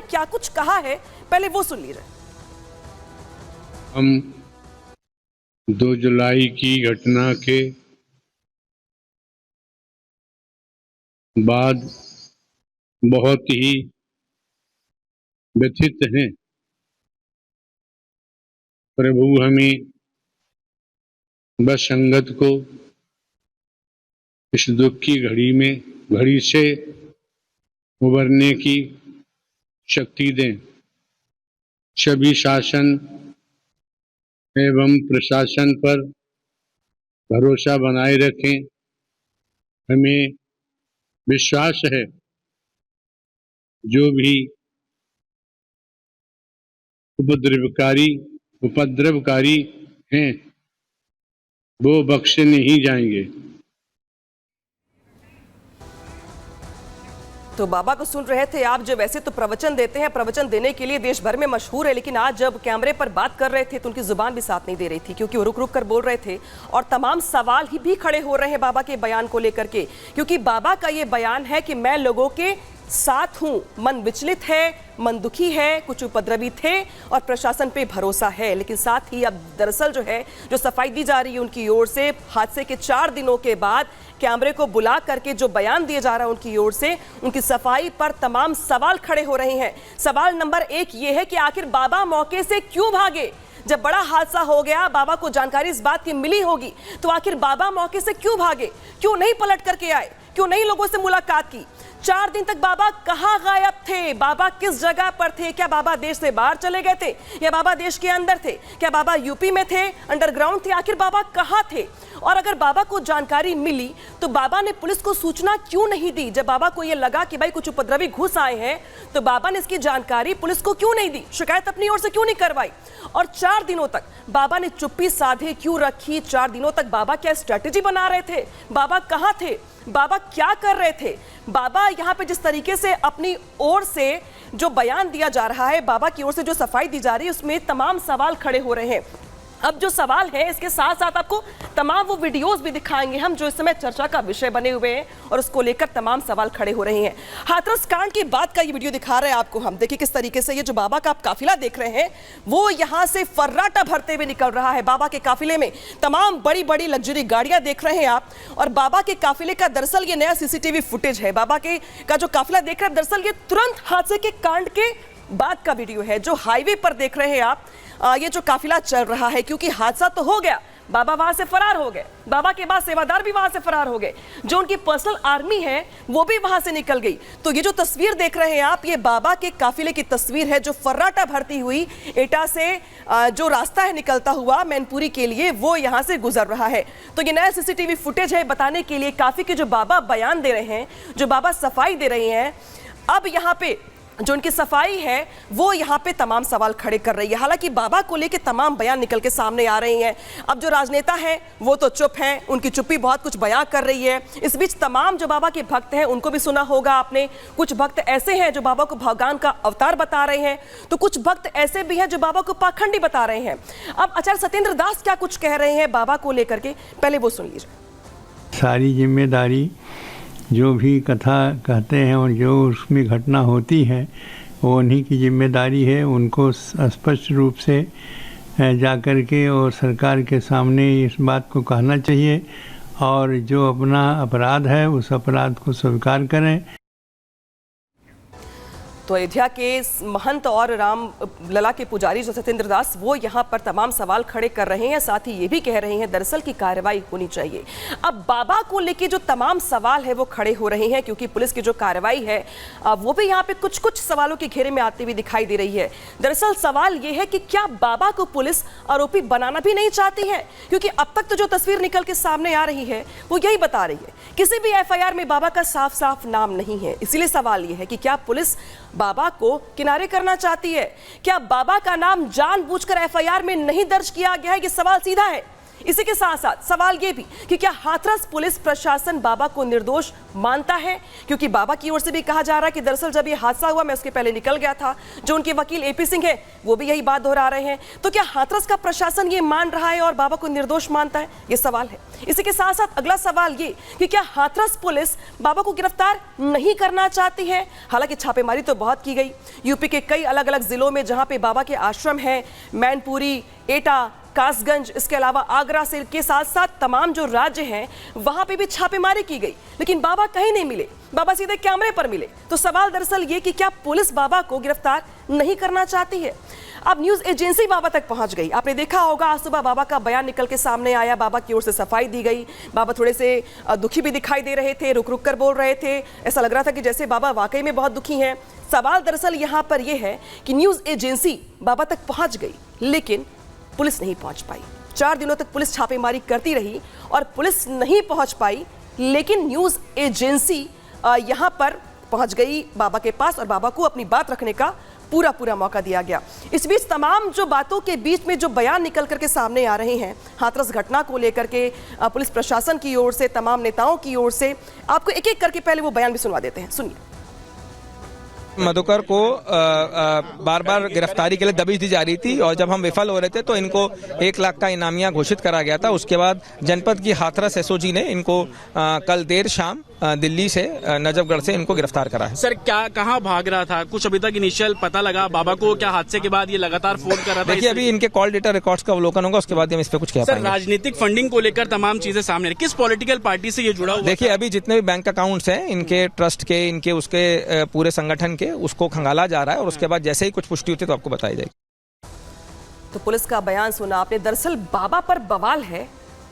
क्या कुछ कहा है, पहले वो सुन लीजिए। हम 2 जुलाई की घटना के बाद बहुत ही व्यथित हैं। प्रभु हमें बस संगत को इस दुख की घड़ी से उबरने की शक्ति दें। सभी शासन एवं प्रशासन पर भरोसा बनाए रखें। हमें विश्वास है जो भी उपद्रवकारी हैं वो बख्शे नहीं जाएंगे। तो बाबा को सुन रहे थे आप, जो वैसे तो प्रवचन देते हैं, प्रवचन देने के लिए देश भर में मशहूर है, लेकिन आज जब कैमरे पर बात कर रहे थे तो उनकी जुबान भी साथ नहीं दे रही थी, क्योंकि वो रुक रुक कर बोल रहे थे और तमाम सवाल ही भी खड़े हो रहे हैं बाबा के बयान को लेकर के। क्योंकि बाबा का ये बयान है कि मैं लोगों के साथ हूं, मन विचलित है, मन दुखी है, कुछ उपद्रवी थे और प्रशासन पे भरोसा है। लेकिन साथ ही अब दरअसल जो है, जो सफाई दी जा रही है उनकी ओर से, हादसे के 4 दिनों के बाद कैमरे को बुला करके जो बयान दिया जा रहा है उनकी ओर से, उनकी सफाई पर तमाम सवाल खड़े हो रहे हैं। सवाल नंबर 1 ये है कि आखिर बाबा मौके से क्यों भागे? जब बड़ा हादसा हो गया, बाबा को जानकारी इस बात की मिली होगी, तो आखिर बाबा मौके से क्यों भागे? क्यों नहीं पलट करके आए? क्यों नहीं लोगों से मुलाकात की? 4 दिन तक बाबा कहां गायब थे? बाबा किस जगह पर थे? क्या बाबा देश से बाहर चले गए थे या बाबा देश के अंदर थे? क्या बाबा यूपी में थे, अंडरग्राउंड थे? आखिर बाबा कहां थे? और अगर बाबा को जानकारी मिली तो बाबा ने पुलिस को सूचना क्यों नहीं दी? जब बाबा को यह लगा कि भाई कुछ उपद्रवी घुस आए हैं, तो बाबा ने इसकी जानकारी पुलिस को क्यों नहीं दी? शिकायत अपनी ओर से क्यों नहीं करवाई? और 4 दिनों तक बाबा ने चुप्पी साधे क्यों रखी? 4 दिनों तक बाबा क्या स्ट्रेटेजी बना रहे थे? बाबा कहां थे? बाबा क्या कर रहे थे? बाबा यहाँ पे जिस तरीके से अपनी ओर से जो बयान दिया जा रहा है, बाबा की ओर से जो सफाई दी जा रही है, उसमें तमाम सवाल खड़े हो रहे हैं। अब जो सवाल है, इसके साथ साथ आपको तमाम वो वीडियोस भी दिखाएंगे हम जो इस समय चर्चा का विषय बने हुए हैं और उसको लेकर तमाम सवाल खड़े हो रहे हैं। हाथरस कांड की बात का ये वीडियो दिखा रहे हैं आपको हम। देखिए किस तरीके से ये जो बाबा का आप काफिला देख रहे हैं, वो यहाँ से फर्राटा भरते हुए निकल रहा है। बाबा के काफिले में तमाम बड़ी बड़ी लग्जरी गाड़ियां देख रहे हैं आप, और बाबा के काफिले का दरअसल ये नया सीसीटीवी फुटेज है। बाबा के का जो काफिला देख रहे हैं, दरअसल ये तुरंत हादसे के कांड के बाद का वीडियो है, जो हाईवे पर देख रहे हैं आप। ये जो काफिला चल रहा है, क्योंकि हादसा तो हो गया, बाबा वहां से फरार हो गए, बाबा के बाद सेवादार भी वहां से फरार हो गए, जो उनकी पर्सनल आर्मी है वो भी वहां से निकल गई। तो ये जो तस्वीर देख रहे हैं आप, ये बाबा के काफिले की तस्वीर है, जो फर्राटा भरती हुई एटा से जो रास्ता है निकलता हुआ मैनपुरी के लिए, वो यहां से गुजर रहा है। तो ये नया सीसीटीवी फुटेज है बताने के लिए काफी कि जो बाबा बयान दे रहे हैं, जो बाबा सफाई दे रहे हैं, अब यहाँ पे जो उनकी सफाई है वो यहाँ पे तमाम सवाल खड़े कर रही है। हालांकि बाबा को लेके तमाम बयान निकल के सामने आ रहे हैं। अब जो राजनेता हैं वो तो चुप हैं, उनकी चुप्पी बहुत कुछ बयां कर रही है। इस बीच तमाम जो बाबा के भक्त हैं उनको भी सुना होगा आपने। कुछ भक्त ऐसे हैं जो बाबा को भगवान का अवतार बता रहे हैं, तो कुछ भक्त ऐसे भी हैं जो बाबा को पाखंडी बता रहे हैं। अब आचार्य सत्येंद्र दास क्या कुछ कह रहे हैं बाबा को लेकर के, पहले वो सुन लीजिए। सारी जिम्मेदारी जो भी कथा कहते हैं और जो उसमें घटना होती है वो उन्हीं की जिम्मेदारी है। उनको स्पष्ट रूप से जाकर के और सरकार के सामने इस बात को कहना चाहिए, और जो अपना अपराध है उस अपराध को स्वीकार करें। तो अयोध्या के महंत और राम लला के पुजारी जो सत्येंद्र दास, वो यहाँ पर तमाम सवाल खड़े कर रहे हैं। साथ ही ये भी कह रहे हैं दरअसल की कार्रवाई होनी चाहिए। अब बाबा को लेके जो तमाम सवाल है वो खड़े हो रहे हैं, क्योंकि पुलिस की जो कार्रवाई है वो भी यहाँ पे कुछ कुछ सवालों के घेरे में आती हुई दिखाई दे रही है। दरअसल सवाल ये है कि क्या बाबा को पुलिस आरोपी बनाना भी नहीं चाहती है? क्योंकि अब तक तो जो तस्वीर निकल के सामने आ रही है वो यही बता रही है, किसी भी FIR में बाबा का साफ साफ नाम नहीं है। इसीलिए सवाल ये है कि क्या पुलिस बाबा को किनारे करना चाहती है? क्या बाबा का नाम जानबूझकर FIR में नहीं दर्ज किया गया है? ये सवाल सीधा है। इसी के साथ साथ सवाल यह भी कि क्या हाथरस पुलिस प्रशासन बाबा को निर्दोष मानता है, क्योंकि बाबा की ओर से भी कहा जा रहा है कि दरअसल जब यह हादसा हुआ मैं उसके पहले निकल गया था। जो उनके वकील एपी सिंह है वो भी यही बात दोहरा रहे हैं। तो क्या हाथरस का प्रशासन ये मान रहा है और बाबा को निर्दोष मानता है, ये सवाल है। इसी के साथ साथ अगला सवाल ये कि क्या हाथरस पुलिस बाबा को गिरफ्तार नहीं करना चाहती है। हालांकि छापेमारी तो बहुत की गई यूपी के कई अलग अलग जिलों में जहां पे बाबा के आश्रम है, मैनपुरी, एटा, कासगंज, इसके अलावा आगरा से के साथ साथ तमाम जो राज्य हैं वहां पे भी छापेमारी की गई, लेकिन बाबा कहीं नहीं मिले, बाबा सीधे कैमरे पर मिले। तो सवाल दरअसल ये कि क्या पुलिस बाबा को गिरफ्तार नहीं करना चाहती है। अब न्यूज एजेंसी बाबा तक पहुंच गई। आपने देखा होगा आज सुबह बाबा का बयान निकल के सामने आया, बाबा की ओर से सफाई दी गई। बाबा थोड़े से दुखी भी दिखाई दे रहे थे, रुक रुक कर बोल रहे थे। ऐसा लग रहा था कि जैसे बाबा वाकई में बहुत दुखी हैं। सवाल दरअसल यहां पर यह है कि न्यूज एजेंसी बाबा तक पहुंच गई लेकिन पुलिस नहीं पहुंच पाई। 4 दिनों तक पुलिस छापेमारी करती रही और पुलिस नहीं पहुंच पाई, लेकिन न्यूज एजेंसी यहां पर पहुंच गई बाबा के पास और बाबा को अपनी बात रखने का पूरा मौका दिया गया। इस बीच तमाम जो बातों के बीच में जो बयान निकल करके सामने आ रहे हैं हाथरस घटना को लेकर के पुलिस प्रशासन की ओर से, तमाम नेताओं की ओर से, आपको एक एक करके पहले वो बयान भी सुनवा देते हैं। सुनिए। मधुकर को बार बार गिरफ्तारी के लिए दबिश दी जा रही थी और जब हम विफल हो रहे थे तो इनको 1 लाख का इनामिया घोषित करा गया था। उसके बाद जनपद की हाथरस एसओजी ने इनको कल देर शाम दिल्ली से, नजफगढ़ से इनको गिरफ्तार करा है। सर क्या कहाँ भाग रहा था, कुछ अभी तक इनिशियल पता लगा बाबा को? क्या हादसे के बाद ये लगातार फोन कर रहा था? देखिए अभी इनके कॉल डेटा रिकॉर्ड्स का अवलोकन होगा, उसके बाद हम इस पे कुछ कह पाएंगे। सर राजनीतिक फंडिंग को लेकर तमाम चीजें सामने, किस पॉलिटिकल पार्टी से ये जुड़ा हुआ? देखिए अभी जितने भी बैंक अकाउंट्स हैं इनके ट्रस्ट के, इनके उसके पूरे संगठन के, उसको खंगाला जा रहा है और उसके बाद जैसे ही कुछ पुष्टि होती है तो आपको बताई जाएगी। तो पुलिस का बयान सुना आपने। दरअसल बाबा पर बवाल है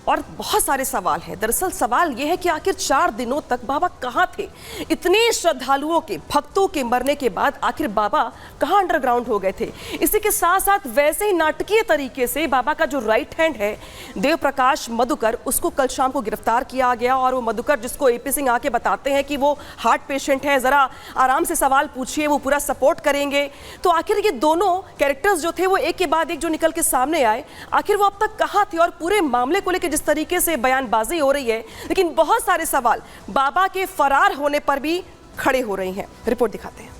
और बहुत सारे सवाल हैं। दरअसल सवाल यह है कि आखिर 4 दिनों तक बाबा कहां थे। इतने श्रद्धालुओं के, भक्तों के मरने के बाद आखिर बाबा कहां अंडरग्राउंड हो गए थे। इसी के साथ साथ वैसे ही नाटकीय तरीके से बाबा का जो राइट हैंड है देव प्रकाश मधुकर, उसको कल शाम को गिरफ्तार किया गया। और वो मधुकर जिसको एपी सिंह आके बताते हैं कि वो हार्ट पेशेंट है, जरा आराम से सवाल पूछिए, वो पूरा सपोर्ट करेंगे। तो आखिर ये दोनों कैरेक्टर्स जो थे वो एक के बाद एक जो निकल के सामने आए, आखिर वो अब तक कहां थे और पूरे मामले को लेकर जिस तरीके से बयानबाजी हो रही है, लेकिन बहुत सारे सवाल बाबा के फरार होने पर भी खड़े हो रहे हैं। रिपोर्ट दिखाते हैं।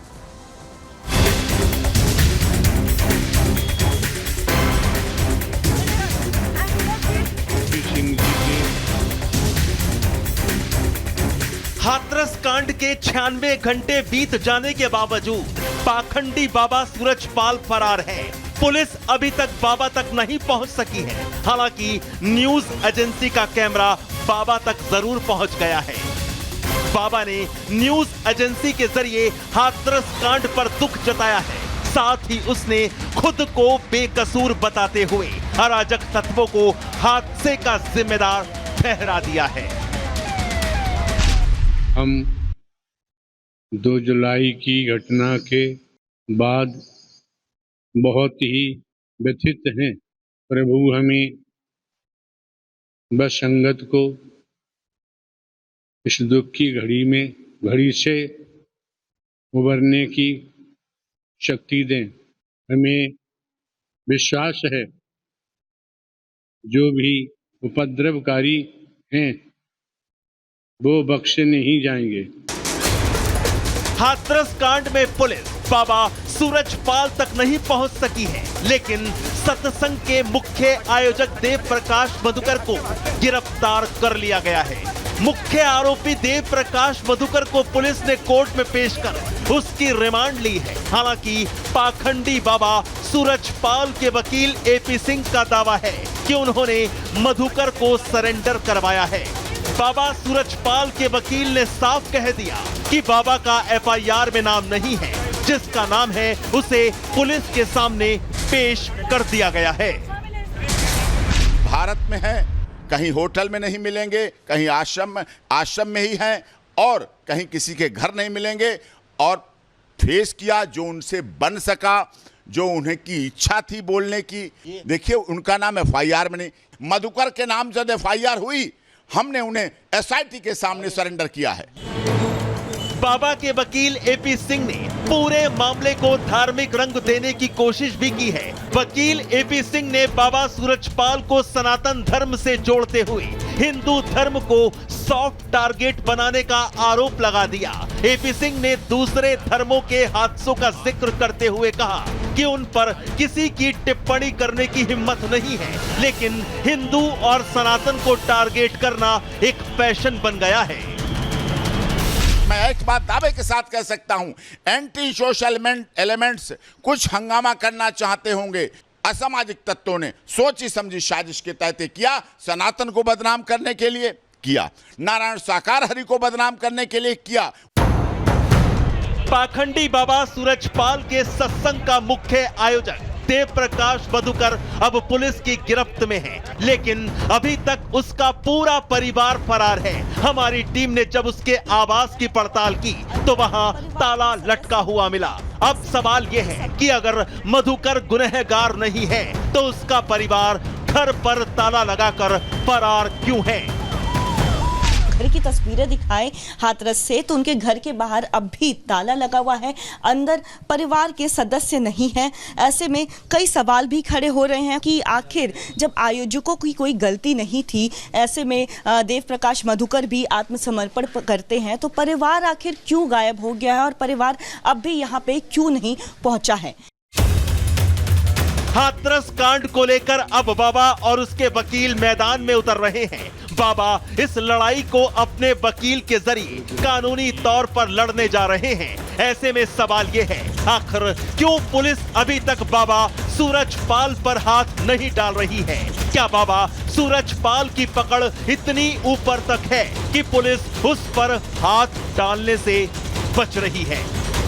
हाथरस कांड के 96 घंटे बीत जाने के बावजूद पाखंडी बाबा सूरजपाल फरार है। पुलिस अभी तक बाबा तक नहीं पहुंच सकी है। हालांकि न्यूज एजेंसी का कैमरा बाबा तक जरूर पहुंच गया है। बाबा ने न्यूज एजेंसी के जरिए हाथरस कांड पर दुख जताया है। साथ ही उसने खुद को बेकसूर बताते हुए अराजक तत्वों को हादसे का जिम्मेदार ठहरा दिया है। हम 2 जुलाई की घटना के बाद बहुत ही व्यथित हैं। प्रभु हमें बस संगत को इस दुख की घड़ी से उबरने की शक्ति दें। हमें विश्वास है जो भी उपद्रवकारी हैं वो बख्शे नहीं जाएंगे। हाथरस कांड में पुलिस बाबा सूरजपाल तक नहीं पहुंच सकी है, लेकिन सत्संग के मुख्य आयोजक देव प्रकाश मधुकर को गिरफ्तार कर लिया गया है। मुख्य आरोपी देव प्रकाश मधुकर को पुलिस ने कोर्ट में पेश कर उसकी रिमांड ली है। हालांकि पाखंडी बाबा सूरजपाल के वकील एपी सिंह का दावा है कि उन्होंने मधुकर को सरेंडर करवाया है। बाबा सूरजपाल के वकील ने साफ कह दिया कि बाबा का एफआईआर में नाम नहीं है, जिसका नाम है उसे पुलिस के सामने पेश कर दिया गया है। भारत में है, कहीं होटल में नहीं मिलेंगे, कहीं आश्रम में ही हैं और कहीं किसी के घर नहीं मिलेंगे। और फेस किया जो उनसे बन सका, जो उन्हें की इच्छा थी बोलने की। देखिए उनका नाम एफआईआर में नहीं, मधुकर के नाम जब एफआईआर हुई हमने उन्हें एसआईटी के सामने सरेंडर किया है। बाबा के वकील एपी सिंह ने पूरे मामले को धार्मिक रंग देने की कोशिश भी की है। वकील एपी सिंह ने बाबा सूरजपाल को सनातन धर्म से जोड़ते हुए हिंदू धर्म को सॉफ्ट टारगेट बनाने का आरोप लगा दिया। एपी सिंह ने दूसरे धर्मों के हादसों का जिक्र करते हुए कहा कि उन पर किसी की टिप्पणी करने की हिम्मत नहीं है, लेकिन हिंदू और सनातन को टारगेट करना एक फैशन बन गया है। मैं एक बात दावे के साथ कह सकता हूं, एंटी सोशल एलिमेंट्स कुछ हंगामा करना चाहते होंगे। असामाजिक तत्वों ने सोची समझी साजिश के तहत किया, सनातन को बदनाम करने के लिए किया, नारायण साकार हरि को बदनाम करने के लिए किया। पाखंडी बाबा सूरजपाल के सत्संग का मुख्य आयोजक देव प्रकाश मधुकर अब पुलिस की गिरफ्त में है, लेकिन अभी तक उसका पूरा परिवार फरार है। हमारी टीम ने जब उसके आवास की पड़ताल की तो वहां ताला लटका हुआ मिला। अब सवाल यह है कि अगर मधुकर गुनहगार नहीं है तो उसका परिवार घर पर ताला लगाकर फरार क्यों है? घर की तस्वीरें दिखाएं हाथरस से तो उनके घर के बाहर अब भी ताला लगा हुआ है, अंदर परिवार के सदस्य नहीं हैं। ऐसे में कई सवाल भी खड़े हो रहे हैं कि आखिर जब आयोजकों की कोई गलती नहीं थी, ऐसे में देव प्रकाश मधुकर भी आत्मसमर्पण करते हैं, तो परिवार आखिर क्यों गायब हो गया है और परिवार अब भी यहाँ पे क्यों नहीं पहुंचा है? हाथरस कांड को लेकर अब बाबा और उसके वकील मैदान में उतर रहे हैं। बाबा इस लड़ाई को अपने वकील के जरिए कानूनी तौर पर लड़ने जा रहे हैं। ऐसे में सवाल यह है, आखिर क्यों पुलिस अभी तक बाबा सूरजपाल पर हाथ नहीं डाल रही है? क्या बाबा सूरजपाल की पकड़ इतनी ऊपर तक है कि पुलिस उस पर हाथ डालने से बच रही है?